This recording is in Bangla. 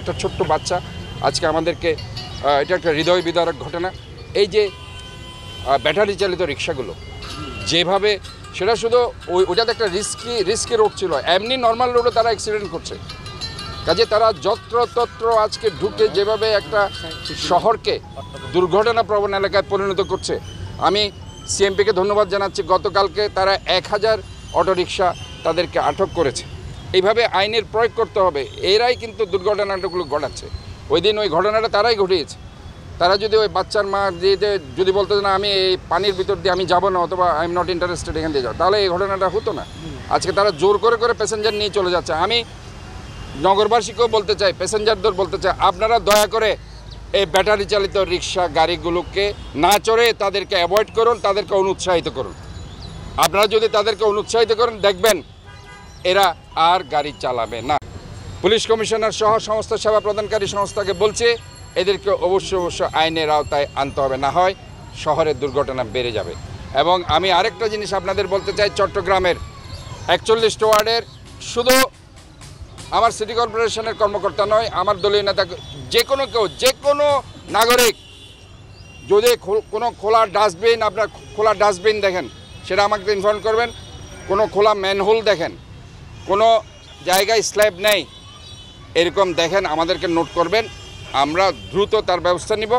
একটা ছোট্ট বাচ্চা আজকে আমাদেরকে এটা একটা হৃদয় বিদারক ঘটনা। এই যে ব্যাটারি চালিত রিক্সাগুলো যেভাবে, সেটা শুধু ওইটাতে একটা রিস্কি রোড ছিল, এমনি নর্মাল রোডে তারা অ্যাক্সিডেন্ট করছে। কাজে তারা যত্রতত্র আজকে ঢুকে যেভাবে একটা শহরকে দুর্ঘটনা প্রবণ এলাকায় পরিণত করছে, আমি সিএমপিকে ধন্যবাদ জানাচ্ছি। গতকালকে তারা 1000 অটোরিকশা তাদেরকে আটক করেছে। এইভাবে আইনের প্রয়োগ করতে হবে। এরাই কিন্তু দুর্ঘটনাগুলো ঘটাচ্ছে। ওই দিন ওই ঘটনাটা তারাই ঘটিয়েছে। তারা যদি ওই বাচ্চার মা যদি বলতো না আমি এই পানির ভিতর দিয়ে আমি যাবো না, অথবা আই এম নট ইন্টারেস্টেড এখান দিয়ে যাও, তাহলে এই ঘটনাটা হতো না। আজকে তারা জোর করে প্যাসেঞ্জার নিয়ে চলে যাচ্ছে। আমি নগরবাসীকেও বলতে চাই, প্যাসেঞ্জারদের বলতে চাই, আপনারা দয়া করে এই ব্যাটারি চালিত রিক্সা গাড়িগুলোকে না চড়ে তাদেরকে অ্যাভয়েড করুন, তাদেরকে অনুৎসাহিত করুন। আপনারা যদি তাদেরকে অনুৎসাহিত করেন, দেখবেন এরা আর গাড়ি চালাবে না। পুলিশ কমিশনার সহ সমস্ত সেবা প্রদানকারী সংস্থাকে বলছে এদেরকে অবশ্যই আইনের আওতায় আনতে হবে, না হয় শহরের দুর্ঘটনা বেড়ে যাবে। এবং আমি আরেকটা জিনিস আপনাদের বলতে চাই, চট্টগ্রামের 41 ওয়ার্ডের শুধু আমার সিটি কর্পোরেশনের কর্মকর্তা নয়, আমার দলীয় নেতা, যে কোনো নাগরিক যদি কোনো খোলা ডাস্টবিন, আপনার খোলা ডাস্টবিন দেখেন, সেটা আমাকে ইনফর্ম করবেন। কোনো খোলা ম্যানহোল দেখেন, কোনো জায়গায় স্ল্যাব নেই, এরকম দেখেন, আমাদেরকে নোট করবেন, আমরা দ্রুত তার ব্যবস্থা নিব।